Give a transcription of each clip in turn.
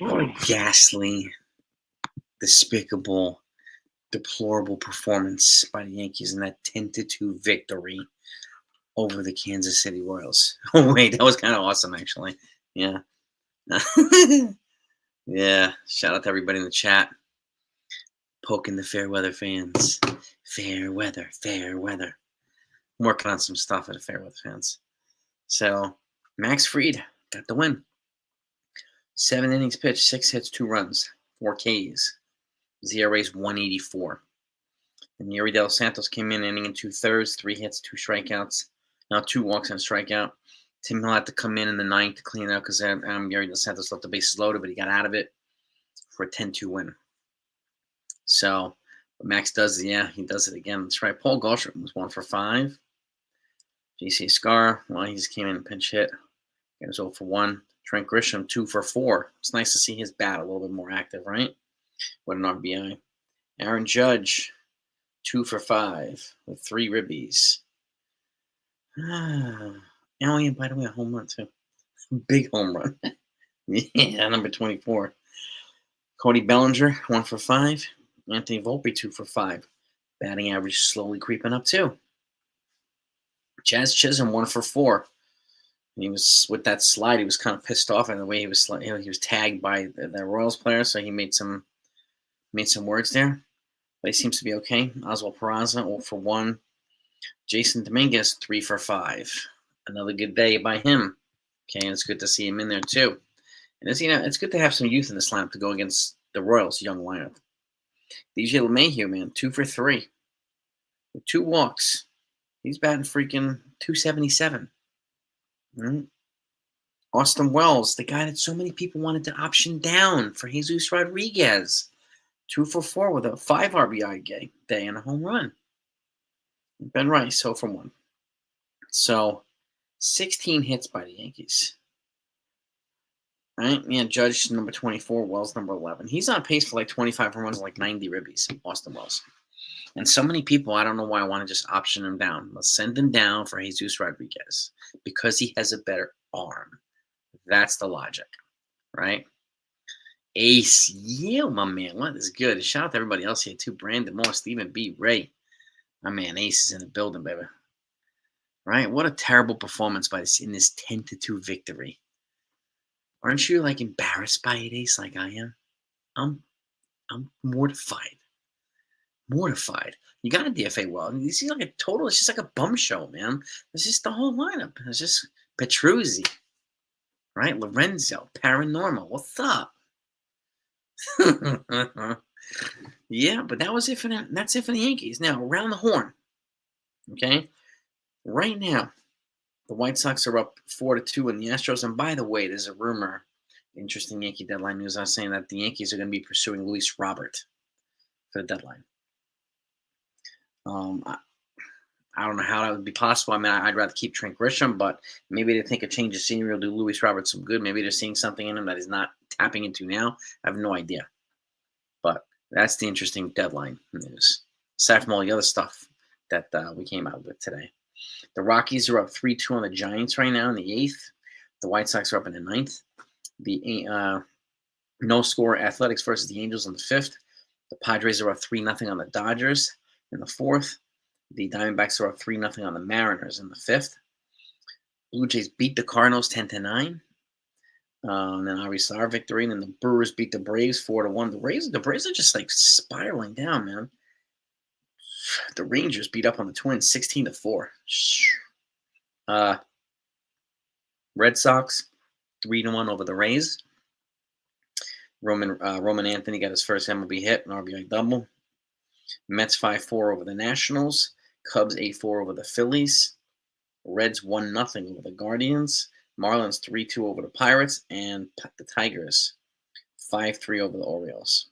What a ghastly, despicable, deplorable performance by the Yankees in that 10-2 victory over the Kansas City Royals. Oh wait, that was kind of awesome actually. Yeah. Yeah. Shout out to everybody in the chat. Poking the fair weather fans. Fair weather, fair weather. I'm working on some stuff for the fair weather fans. So Max Fried got the win. 7 innings pitched, 6 hits, 2 runs, 4 Ks. ZRA's 184. And Yuri Del Santos came in inning and 2/3, 3 hits, 2 strikeouts. Now 2 walks and a strikeout. Tim Hill had to come in the ninth to clean it up because Yuri Del Santos left the bases loaded, but he got out of it for a 10-2 win. So Max does, he does it again. That's right. Paul Goldschmidt was 1 for 5. JC Scar, he just came in and pinch hit. He was 0 for 1. Trent Grisham, 2 for 4. It's nice to see his bat a little bit more active, right? What an RBI. Aaron Judge, 2 for 5 with 3 ribbies. Oh, yeah, by the way, a home run, too. Big home run. Yeah, number 24. Cody Bellinger, 1 for 5. Anthony Volpe, 2 for 5. Batting average slowly creeping up, too. Jazz Chisholm, 1 for 4. He was, with that slide, he was kind of pissed off at the way he was, he was tagged by the Royals player, so he made some words there. But he seems to be okay. Oswald Peraza, 0 for 1. Jason Dominguez, 3 for 5. Another good day by him. Okay, and it's good to see him in there too. And it's good to have some youth in this lineup to go against the Royals' young lineup. DJ LeMahieu, man, 2 for 3 with 2 walks. He's batting freaking 277. Mm-hmm. Austin Wells, the guy that so many people wanted to option down for Jesus Rodriguez, 2 for 4 with a 5 RBI day and a home run. Ben Rice, 0 for 1. So 16 hits by the Yankees. All right, yeah, Judge number 24, Wells number 11. He's on pace for like 25 home runs, like 90 ribbies, Austin Wells. And so many people, I don't know why I want to just option him down. Let's send him down for Jesus Rodriguez because he has a better arm. That's the logic, right? Ace, yeah, my man, what is good? Shout out to everybody else here too. Brandon Moore, Stephen B. Ray. My man, Ace is in the building, baby. Right? What a terrible performance in this 10-2 victory. Aren't you like embarrassed by it, Ace, like I am? I'm mortified. Mortified. You got a DFA well. You see like a total, it's just like a bum show, man. It's just the whole lineup. It's just Petruzzi. Right? Lorenzo, Paranormal. What's up? Yeah, but that was it for that. That's it for the Yankees. Now, around the horn. Okay? Right now, the White Sox are up 4-2 in the Astros. And by the way, there's a rumor, interesting Yankee deadline news. I was saying that the Yankees are going to be pursuing Luis Robert for the deadline. I don't know how that would be possible. I mean, I'd rather keep Trent Grisham, but maybe they think a change of scenery will do Luis Robert some good. Maybe they're seeing something in him that he's not tapping into now. I have no idea. But that's the interesting deadline news, aside from all the other stuff that we came out with today. The Rockies are up 3-2 on the Giants right now in the 8th. The White Sox are up in the 9th. The no-score Athletics versus the Angels in the 5th. The Padres are up 3-0 on the Dodgers in the 4th. The Diamondbacks are up 3-0 on the Mariners in the 5th. Blue Jays beat the Cardinals 10-9. And then obviously our victory. And then the Brewers beat the Braves 4-1. The Braves are just like spiraling down, man. The Rangers beat up on the Twins 16-4. Red Sox 3-1 over the Rays. Roman Anthony got his first MLB hit, an RBI double. Mets 5-4 over the Nationals. Cubs 8-4 over the Phillies. Reds 1-0 over the Guardians. Marlins 3-2 over the Pirates. And the Tigers 5-3 over the Orioles.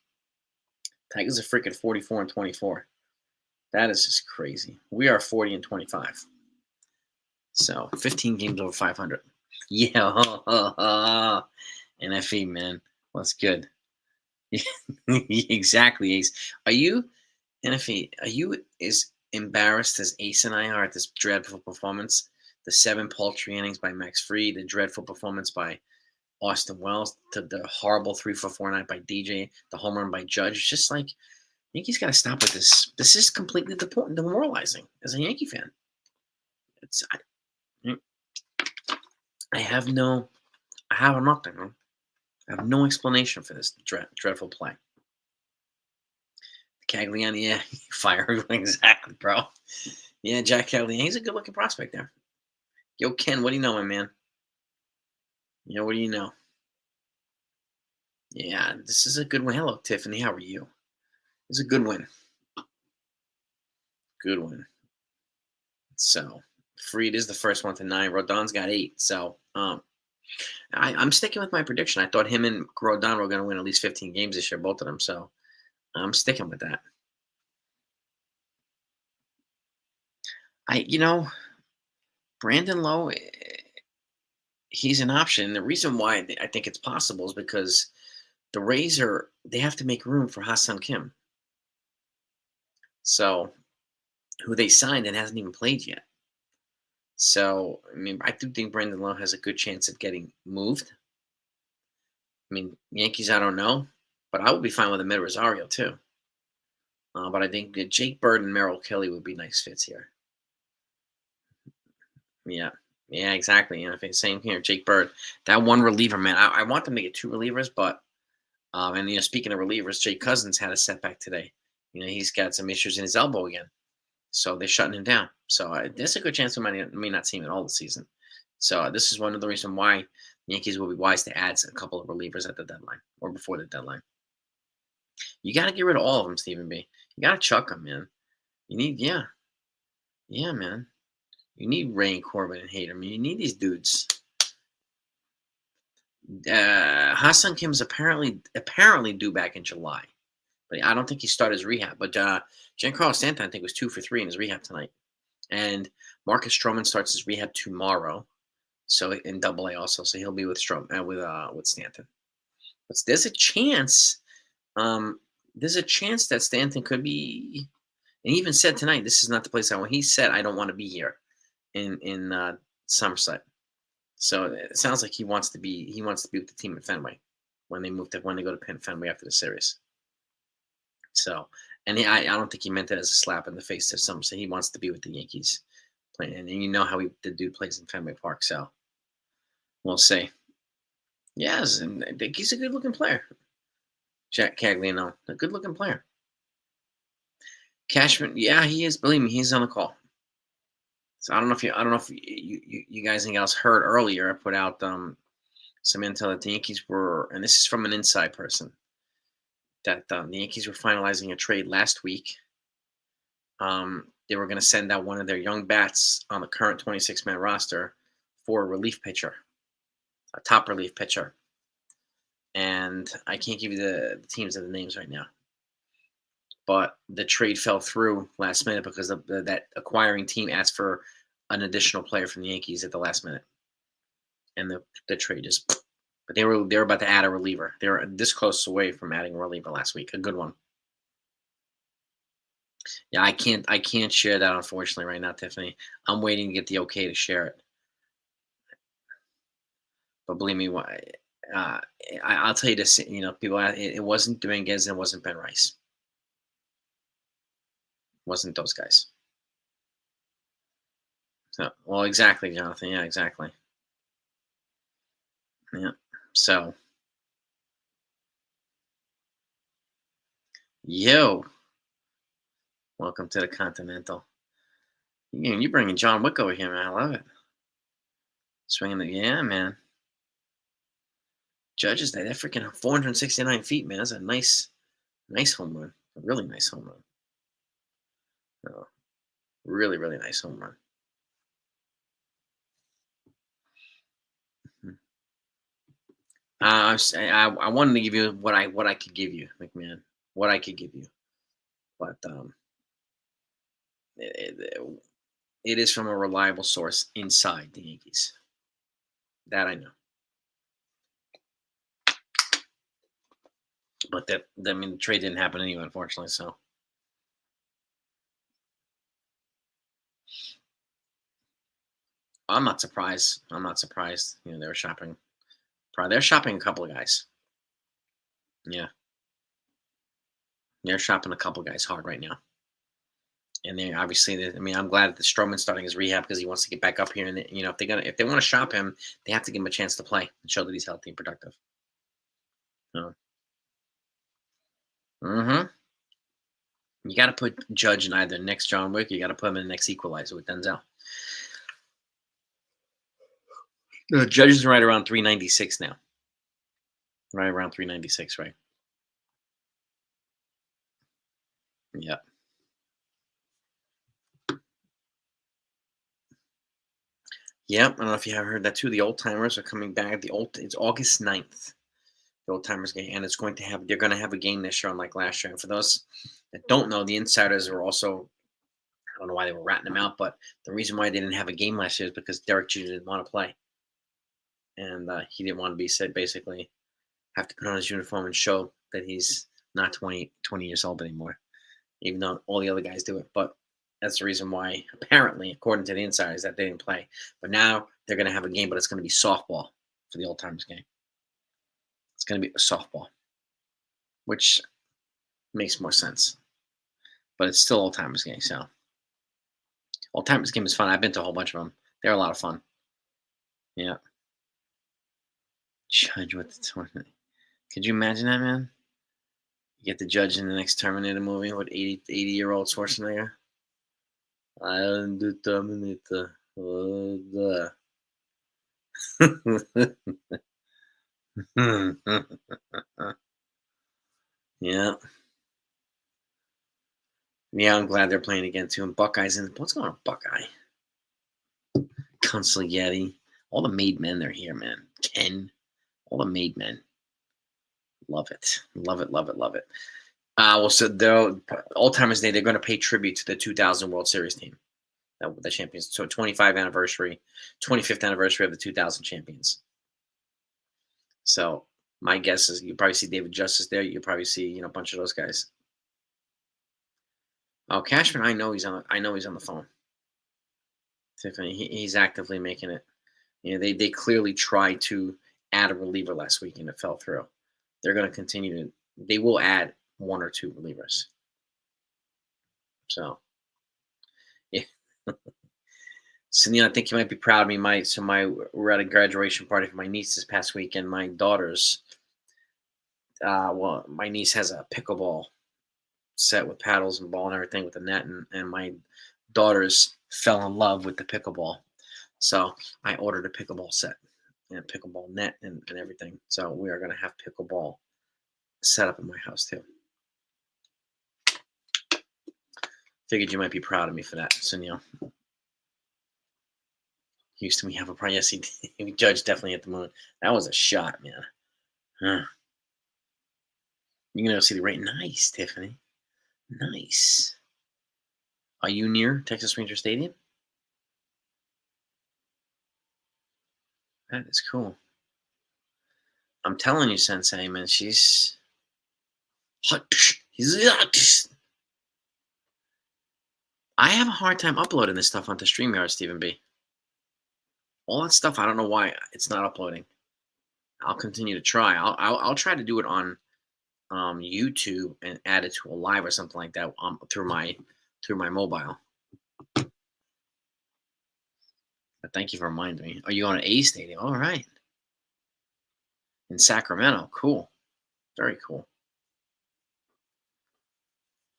Tigers are freaking 44-24. That is just crazy. We are 40-25. So 15 games over 500. Yeah, NFE, man. What's good? Exactly, Ace. Are you, NFE, are you as embarrassed as Ace and I are at this dreadful performance the 7 paltry innings by Max Fried, the dreadful performance by Austin Wells, to the horrible 3 for 4 night by DJ, the home run by Judge. It's just like Yankees got to stop with this. This is completely demoralizing as a Yankee fan. It's I have nothing. Man. I have no explanation for this dreadful play. Cagliani, yeah, fire everyone exactly, bro. Yeah, Jack Cagliani, he's a good-looking prospect there. Yo, Ken, what do you know, my man? What do you know? Yeah, this is a good win. Hello, Tiffany. How are you? It's a good win. Good win. So, Fried is the first one to 9. Rodon's got 8. So, I'm sticking with my prediction. I thought him and Rodon were going to win at least 15 games this year, both of them. So, I'm sticking with that. Brandon Lowe, he's an option. The reason why I think it's possible is because the Rays they have to make room for Ha-Seong Kim. So, who they signed and hasn't even played yet. So, I do think Brandon Lowe has a good chance of getting moved. Yankees, I don't know, but I would be fine with Amed Rosario too. But I think Jake Bird and Merrill Kelly would be nice fits here. Yeah, exactly. Same here. Jake Bird, that one reliever, man. I want them to get 2 relievers, but speaking of relievers, Jake Cousins had a setback today. He's got some issues in his elbow again, so they're shutting him down. So there's a good chance we may not see him at all this season. So this is one of the reasons why the Yankees will be wise to add a couple of relievers at the deadline or before the deadline. You got to get rid of all of them, Stephen B. You got to chuck them, man. You need, yeah, man. You need Ray and Corbin and Hader. You need these dudes. Ha-Seong Kim is apparently due back in July, but I don't think he started his rehab. But Giancarlo Stanton, I think, was 2 for 3 in his rehab tonight, and Marcus Stroman starts his rehab tomorrow. So in Double-A also, so he'll be with with Stanton. But there's a chance. There's a chance that Stanton could be. And he even said tonight, "This is not the place I want." He said, "I don't want to be here in Somerset." So it sounds like he wants to be with the team at Fenway when they go to Fenway after the series. So, and I don't think he meant that as a slap in the face to Somerset. He wants to be with the Yankees playing, and you know how the dude plays in Fenway Park. So we'll see. Yes, and I think he's a good-looking player. Jack Cagliano, a good-looking player. Cashman, yeah, he is. Believe me, he's on the call. So I don't know if you guys and gals heard earlier. I put out some intel that the Yankees were, and this is from an inside person, that the Yankees were finalizing a trade last week. They were going to send out one of their young bats on the current 26-man roster for a relief pitcher, a top relief pitcher. And I can't give you the teams and the names right now. But the trade fell through last minute because that acquiring team asked for an additional player from the Yankees at the last minute, and the trade just. But they were about to add a reliever. They were this close away from adding a reliever last week, a good one. Yeah, I can't share that unfortunately right now, Tiffany. I'm waiting to get the okay to share it. But believe me, I'll tell you this. People, it wasn't Dominguez and it wasn't Ben Rice. Wasn't those guys. So, well, exactly, Jonathan. Yeah, exactly. Yeah. So, yo, welcome to the Continental. You're bringing John Wick over here, man. I love it. Swinging yeah, man. Judges, that freaking 469 feet, man. That's a nice home run. A really nice home run. Oh, really, really nice home run. I wanted to give you what I could give you, McMahon. What I could give you, but it is from a reliable source inside the Yankees. That I know. But the trade didn't happen anyway, unfortunately. So. I'm not surprised. I'm not surprised. They were shopping. Probably they're shopping a couple of guys. Yeah, they're shopping a couple of guys hard right now. And they obviously, I mean, I'm glad that the Stroman's starting his rehab because he wants to get back up here. And if they want to shop him, they have to give him a chance to play and show that he's healthy and productive. So, hmm you got to put Judge in either next John Wick, or you got to put him in the next Equalizer with Denzel. The Judge is right around 396 now. Right around 396, right? Yep. Yep. I don't know if you have heard that too. The old timers are coming back. It's August 9th. The old timers game, and they're going to have a game this year, unlike last year. And for those that don't know, the insiders are also, I don't know why they were ratting them out, but the reason why they didn't have a game last year is because Derek Jeter didn't want to play, and he didn't want to be said basically have to put on his uniform and show that he's not 20 years old anymore, even though all the other guys do it. But that's the reason why, apparently, according to the insiders, that they didn't play. But now they're going to have a game, but it's going to be softball for the old timers game. It's going to be a softball, which makes more sense. But it's still old timers game. So old timers game is fun. I've been to a whole bunch of them. They're a lot of fun. Yeah. Judge with the tournament. Could you imagine that, man? You get the judge in the next Terminator movie with 80-year-old Schwarzenegger. I am the Terminator. Yeah. Yeah, I'm glad they're playing again too. And Buckeye's in. What's going on, Buckeye? Consigliere. All the made men are here, man. Ken. All the made men. Love it. Love it, love it, love it. So they're Old Timers Day, they're going to pay tribute to the 2000 World Series team, the champions. So 25th anniversary, 25th anniversary of the 2000 champions. So my guess is you probably see David Justice there. You probably see a bunch of those guys. Oh, Cashman, I know he's on the phone. Tiffany, he's actively making it. They clearly tried to add a reliever last week and it fell through. They're going to continue to. They will add one or two relievers. So, yeah. So, I think you might be proud of me. We're at a graduation party for my niece this past week, and my daughter's. My niece has a pickleball set with paddles and ball and everything with the net, and my daughters fell in love with the pickleball. So I ordered a pickleball set and pickleball net and everything. So we are going to have pickleball set up in my house too. Figured you might be proud of me for that, Sunil. Houston, we have a problem. Yes, he Judge definitely at the moon. That was a shot, man. Huh. You're going to see the rain. Nice, Tiffany. Nice. Are you near Texas Ranger Stadium? That is cool. I'm telling you, Sensei, man, she's hot. I have a hard time uploading this stuff onto StreamYard, Stephen B. All that stuff, I don't know why it's not uploading. I'll continue to try. I'll try to do it on YouTube and add it to a live or something like that through my mobile. But thank you for reminding me. Are you on an A stadium? All right. In Sacramento. Cool. Very cool.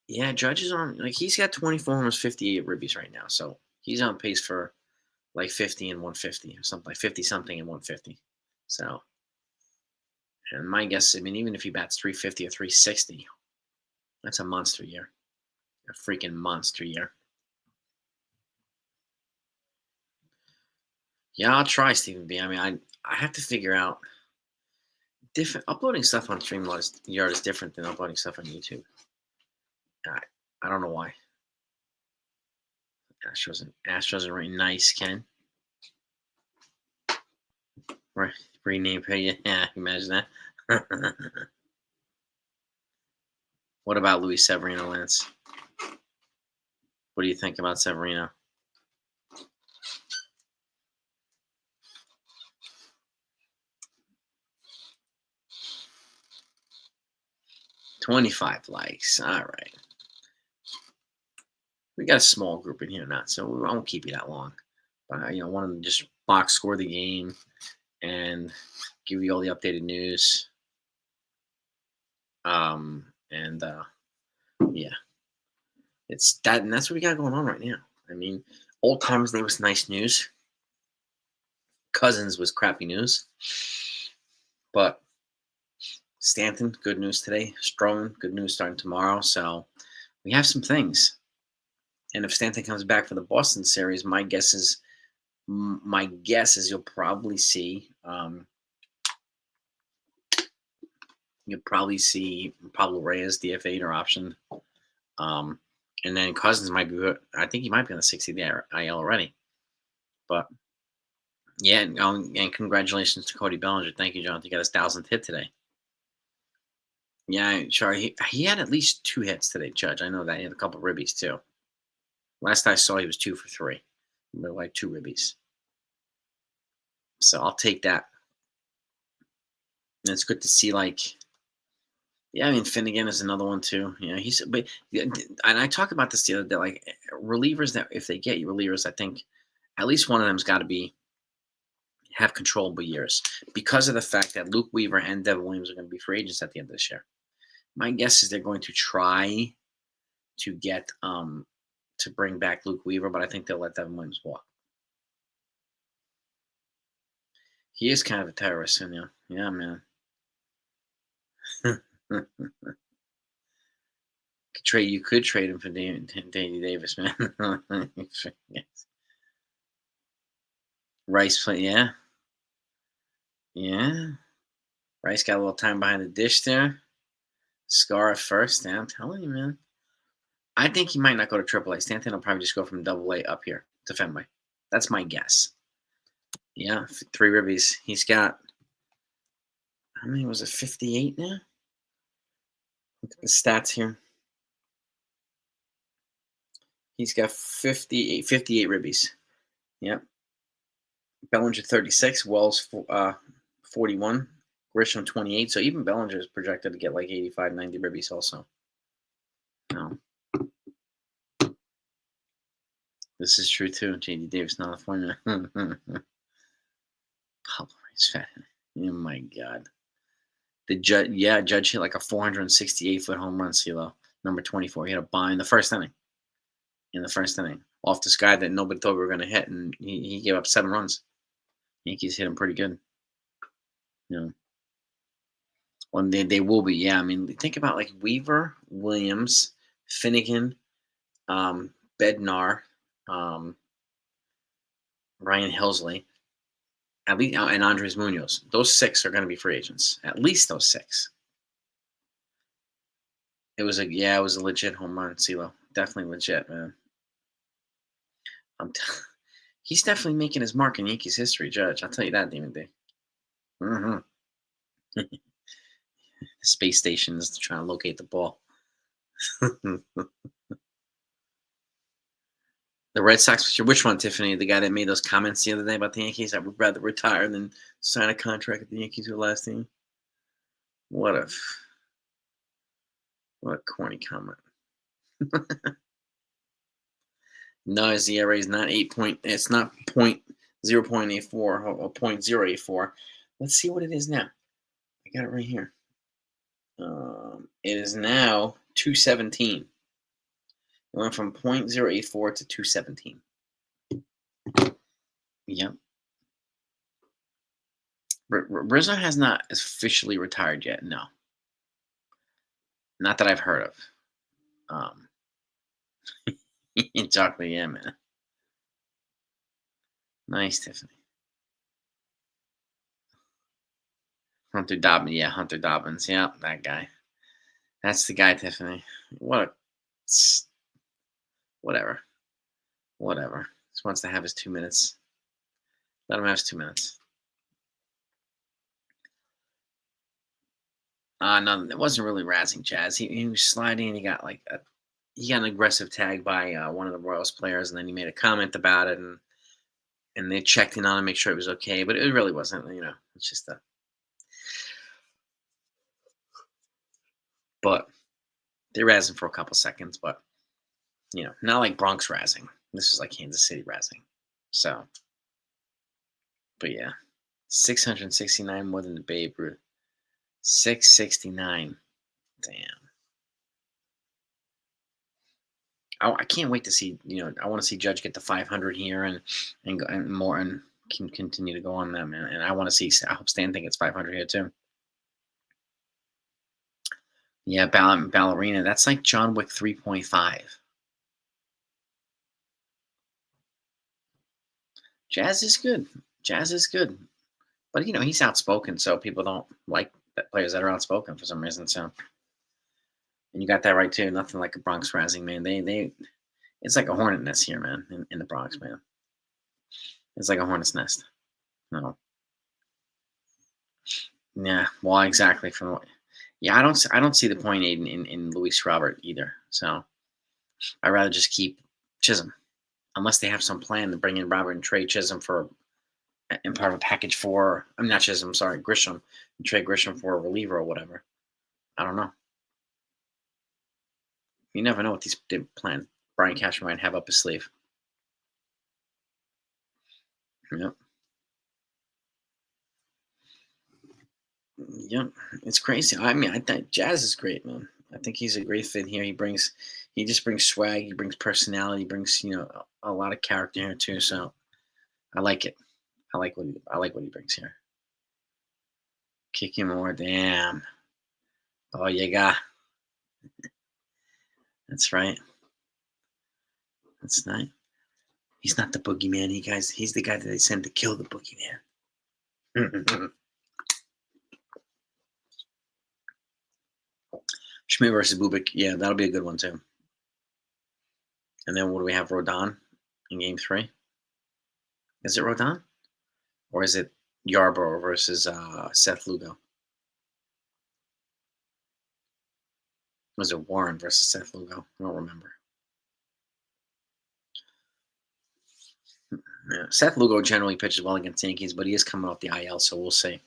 Yeah, Judge is on, he's got 24 homers, 58 ribbies right now. So he's on pace for like 50 and 150 or something, like 50 something and 150. So, and my guess, even if he bats 350 or 360, that's a monster year. A freaking monster year. Yeah, I'll try, Stephen B. I have to figure out uploading stuff on StreamYard is different than uploading stuff on YouTube. I don't know why. Astros are really nice, Ken. Right, rename page. Yeah, imagine that. What about Luis Severino, Lance? What do you think about Severino? 25 likes. All right. We got a small group in here now, so I won't keep you that long. But I wanted to just box score the game and give you all the updated news. And yeah, it's that, and that's what we got going on right now. I mean, Old Timers Day was nice news. Cousins was crappy news, but Stanton, good news today. Stroman, good news starting tomorrow. So we have some things. And if Stanton comes back for the Boston series, my guess is you'll probably see Pablo Reyes DFA'd or option, and then Cousins might be. I think he might be on the 60-day IL already. But yeah, and congratulations to Cody Bellinger. Thank you, Jonathan. He got his 1,000th hit today. Yeah, sure. He had at least 2 hits today, Judge. I know that. He had a couple of ribbies, too. Last I saw, he was 2 for 3. Like 2 ribbies. So I'll take that. And it's good to see, yeah, I mean, Finnegan is another one, too. But and I talked about this the other day, relievers that if they get you relievers, I think at least one of them's got to have controllable years because of the fact that Luke Weaver and Devin Williams are going to be free agents at the end of this year. My guess is they're going to try to get to bring back Luke Weaver, but I think they'll let Devin Williams walk. He is kind of a terrorist, yeah, man. You could trade him for Danny Davis, man. Rice play, yeah. Rice got a little time behind the dish there. Scar at first. Yeah, I'm telling you, man. I think he might not go to AAA. Stanton will probably just go from AA up here to Fenway. That's my guess. Yeah, 3 ribbies. He's got, how many was it, 58 now? Look at the stats here. He's got 58 ribbies. Yep. Bellinger 36, Wells 41, Grisham 28. So even Bellinger is projected to get like 85, 90 ribbies also. No. This is true too. J.D. Davis, California. Pablo Reyes fat. Oh my God. Judge hit like a 468-foot home run, CeeLo, number 24. He had a buy in the first inning. Off this guy that nobody thought we were going to hit, and he gave up 7 runs. Yankees hit him pretty good. Well, they will be. Yeah, I mean, think about like Weaver, Williams, Finnegan, Bednar, Ryan Helsley, at least, and Andres Munoz. Those 6 are going to be free agents. At least those 6. It was a legit home run, CeeLo. Definitely legit, man. He's definitely making his mark in Yankees history, Judge. I'll tell you that, Demon D. The space station is trying to locate the ball. The Red Sox, which one, Tiffany? The guy that made those comments the other day about the Yankees? I would rather retire than sign a contract with the Yankees or last team. What a corny comment. No, his ERA is not 8 point. It's not 0.84 or 0.084. Let's see what it is now. I got it right here. It is now 217. It went from 0.084 to 217. Yep. Rizzo has not officially retired yet. No. Not that I've heard of. Chocolate, yeah, man. Nice, Tiffany. Hunter Dobbins, yeah, Hunter Dobbins. Yeah, that guy. That's the guy, Tiffany. Whatever. Just wants to have his 2 minutes. Let him have his 2 minutes. No, it wasn't really razzing Jazz. He was sliding and he got an aggressive tag by one of the Royals players, and then he made a comment about it, and they checked in on him, make sure it was okay, but it really wasn't. It's just but They razzing for a couple seconds, but not like Bronx razzing. This was like Kansas City razzing. So, but yeah, 669 more than the Babe Ruth. 669. Damn. I can't wait to see. I want to see Judge get the 500 here and more and can continue to go on them. And I want to see. I hope Stan gets 500 here too. Yeah, ballerina. That's like John Wick 3.5. Jazz is good. Jazz is good. But he's outspoken, so people don't like players that are outspoken for some reason. So, and you got that right too. Nothing like a Bronx razzing, man. It's like a hornet nest here, man, in the Bronx, man. It's like a hornet's nest. No, yeah, well, exactly. Yeah, I don't see the point in Luis Robert either. So I'd rather just keep Chisholm, unless they have some plan to bring in Robert and trade Chisholm for and part of a package for. I'm not Chisholm, sorry, Grisham, and trade Grisham for a reliever or whatever. I don't know. You never know what these plan Brian Cashman might have up his sleeve. Yep. Yep. It's crazy. I mean, I think Jazz is great, man. I think he's a great fit here. He just brings swag. He brings personality. He brings, a lot of character here too. So I like it. I like what he brings here. Kick him more. Damn. Oh, you got. That's right. That's nice. He's not the boogeyman. He's the guy that they send to kill the boogeyman. Schmidt versus Bubik. Yeah, that'll be a good one too. And then what do we have? Rodon in game 3. Is it Rodon? Or is it Yarbrough versus Seth Lugo? Was it Warren versus Seth Lugo? I don't remember. Yeah. Seth Lugo generally pitches well against Yankees, but he is coming off the IL, so we'll see.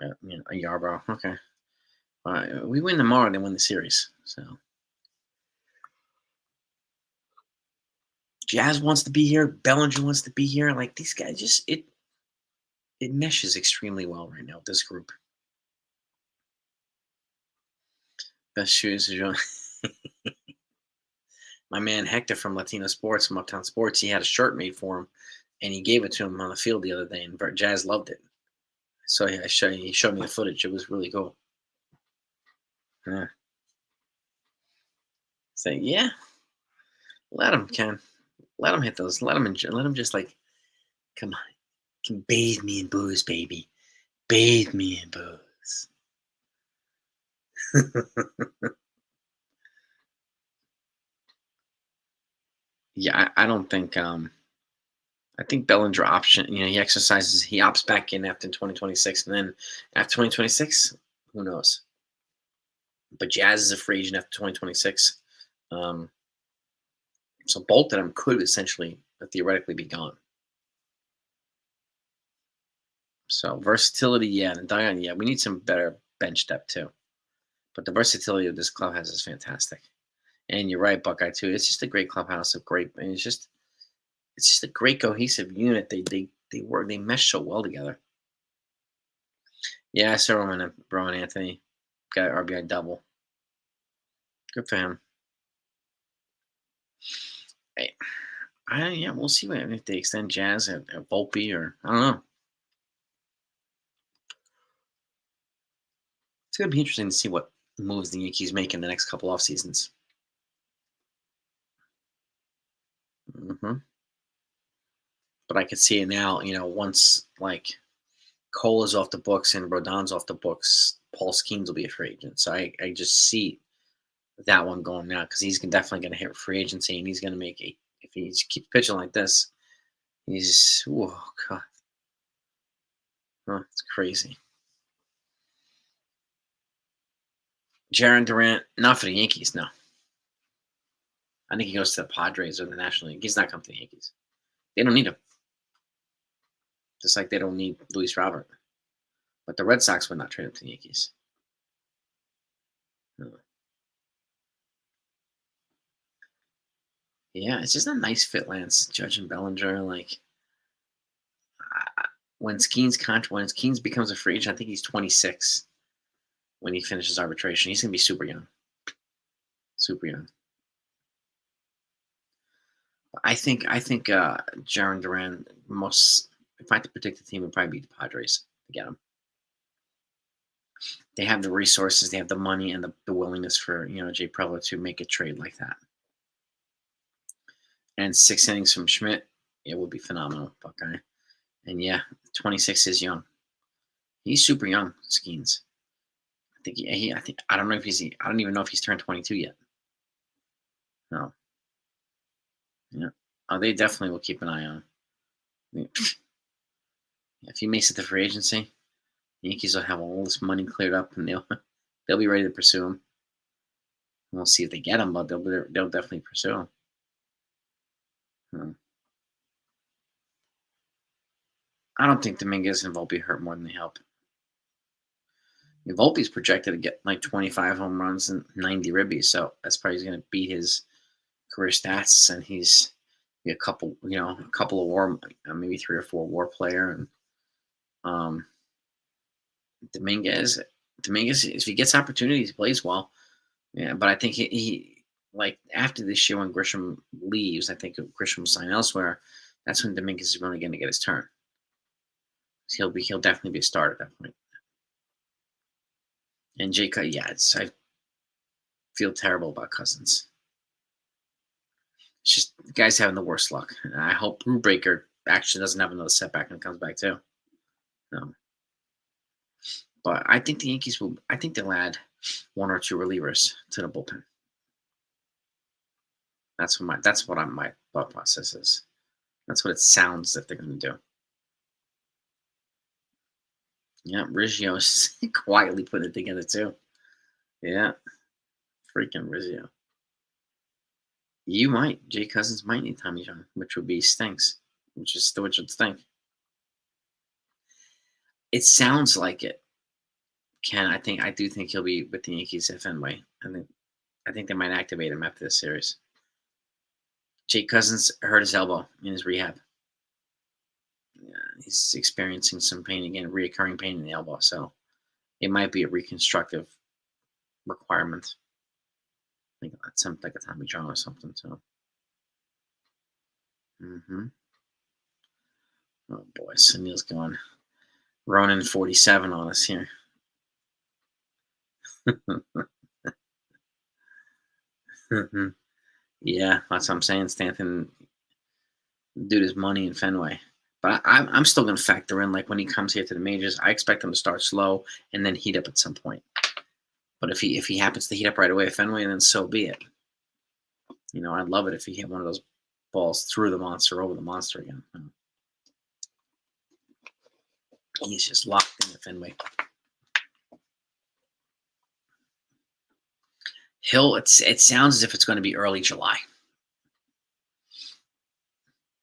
Yarbrough. Okay. We win tomorrow, they win the series. So Jazz wants to be here. Bellinger wants to be here. Like these guys, just it meshes extremely well right now. This group. Best shoes. My man Hector from Latino Sports, from Uptown Sports, he had a shirt made for him, and he gave it to him on the field the other day, and Jazz loved it. So he showed me the footage. It was really cool. Yeah. Say, yeah, let him, Ken. Let him hit those. Let him enjoy. Let him just like, come on, can bathe me in booze, baby. Bathe me in booze. Yeah, I don't think. I think Bellinger option. He exercises. He opts back in after 2026, and then after 2026, who knows? But Jazz is a free agent after 2026. Um, so both of them could essentially theoretically be gone. So versatility, yeah, and Dion, yeah, we need some better bench depth too. But the versatility of this clubhouse is fantastic. And you're right, Buckeye too. It's just a great clubhouse of great, and it's just a great cohesive unit. They mesh so well together. Yeah, I saw Roman Anthony got an RBI double. Good for him. Hey, yeah, we'll see if they extend Jazz at Volpe or I don't know. It's gonna be interesting to see what moves the Yankees make in the next couple off seasons. But I could see it now. Once like Cole is off the books and Rodon's off the books, Paul Skeens will be a free agent. So I just see that one going now because he's definitely going to hit free agency and he's going to make if he keeps pitching like this, oh god, it's crazy. Jaron Durant, not for the Yankees, no. I think he goes to the Padres or the National League. He's not coming to the Yankees. They don't need him. Just like they don't need Luis Robert. But the Red Sox would not trade him to the Yankees. No. Yeah, it's just a nice fit, Lance. Judge and Bellinger, like when Skeens becomes a free agent, I think he's 26 when he finishes arbitration. He's gonna be super young, super young. I think Jaron Duran most. If I had to predict the team, would probably be the Padres to get him. They have the resources, they have the money, and the willingness for Jay Preller to make a trade like that. And 6 innings from Schmidt, it would be phenomenal, Buckeye. And yeah, 26 is young. He's super young, Skeens. I think I don't know if I don't even know if he's turned 22 yet. No. Yeah. Oh, they definitely will keep an eye on him. If he makes it to free agency, the Yankees will have all this money cleared up, and they'll be ready to pursue him. We'll see if they get him, but they'll definitely pursue him. Hmm. I don't think Dominguez and Volpe hurt more than they help. Volpe's projected to get like 25 home runs and 90 ribbies, so that's probably going to beat his career stats. And he's a couple of WAR, maybe 3 or 4 WAR player. And um, Dominguez, if he gets opportunities, he plays well. Yeah, but I think he like after this year when Grisham leaves, I think if Grisham will sign elsewhere. That's when Dominguez is really going to get his turn. He'll definitely be a starter at that point. And yeah, I feel terrible about Cousins. It's just the guy's having the worst luck. And I hope Brubaker actually doesn't have another setback and comes back too. No. But I think the Yankees will. I think they'll add 1 or 2 relievers to the bullpen. My thought process is. That's what it sounds that they're going to do. Yeah, Riggio's quietly putting it together too. Yeah, freaking Riggio. You might. Jay Cousins might need Tommy John, which would be stinks. Which would stink. It sounds like it. Ken, I do think he'll be with the Yankees at Fenway. I think they might activate him after this series. Jake Cousins hurt his elbow in his rehab. Yeah, he's experiencing some pain again, reoccurring pain in the elbow. So it might be a reconstructive requirement. I think that's something like a Tommy John or something. So, oh boy, Sunil's going Ronin 47 on us here. Yeah, that's what I'm saying. Stanton, dude, his money in Fenway. But I'm still going to factor in, like, when he comes here to the majors, I expect him to start slow and then heat up at some point. But if he happens to heat up right away at Fenway, then so be it. I'd love it if he hit one of those balls through the monster, over the monster again. He's just locked into Fenway. It sounds as if it's going to be early July.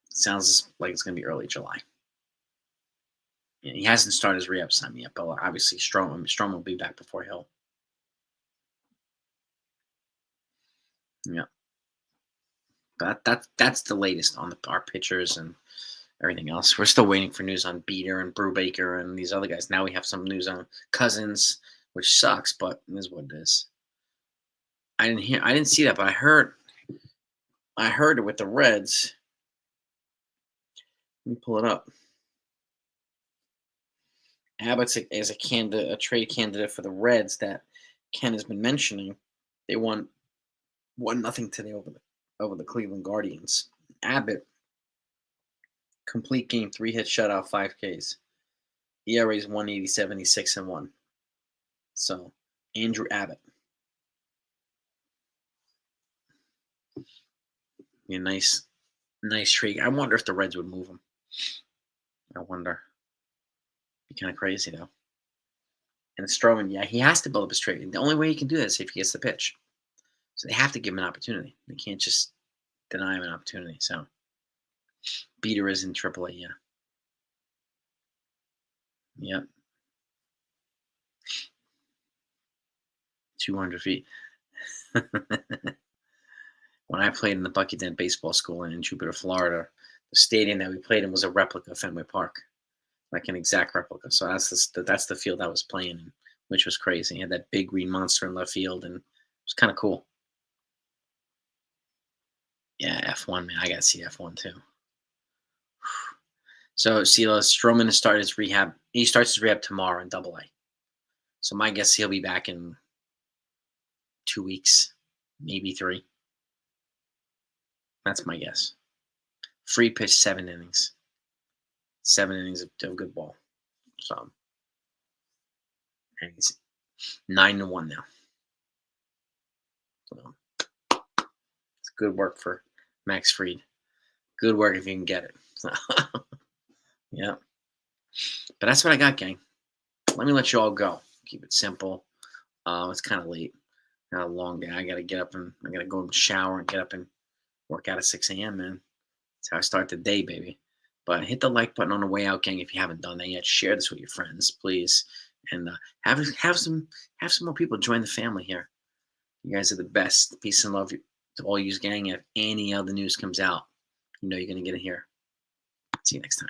It sounds like it's going to be early July. He hasn't started his rehab time yet, but obviously Strom will be back before Hill. Yeah. But that's the latest on our pitchers and everything else. We're still waiting for news on Beater and Brubaker and these other guys. Now we have some news on Cousins, which sucks, but it is what it is. I didn't see that, but I heard it with the Reds. Let me pull it up. Abbott's is a trade candidate for the Reds that Ken has been mentioning. They won 1-0 today over the Cleveland Guardians. Abbott, complete game, 3 hits, shutout, 5 Ks. ERA is 187. He's 6-1. So Andrew Abbott. A nice trade. I wonder if the Reds would move him. I wonder. Be kind of crazy though. And Stroman, yeah, he has to build up his trade. The only way he can do that is if he gets the pitch. So they have to give him an opportunity. They can't just deny him an opportunity. So Beater is in AAA, yeah. Yep. 200 feet. When I played in the Bucky Dent Baseball School in Jupiter, Florida, the stadium that we played in was a replica of Fenway Park, like an exact replica. So that's the field I was playing in, which was crazy. He had that big green monster in left field, and it was kind of cool. Yeah, F1, man. I got to see F1 too. So, Sela Stroman has started his rehab. He starts his rehab tomorrow in Double A. So, my guess he'll be back in 2 weeks, maybe 3. That's my guess. Free pitch, 7 innings. 7 innings of good ball. So, and he's 9-1 now. So, it's good work for Max Fried. Good work if you can get it. So, yeah. But that's what I got, gang. Let me let you all go. Keep it simple. It's kind of late. Got a long day. I got to get up and I got to go and shower and get up and work out at 6 a.m., man. That's how I start the day, baby. But hit the like button on the way out, gang. If you haven't done that yet, share this with your friends, please, and have some more people join the family here. You guys are the best. Peace and love to all you, gang. If any other news comes out, you know you're gonna get it here. See you next time.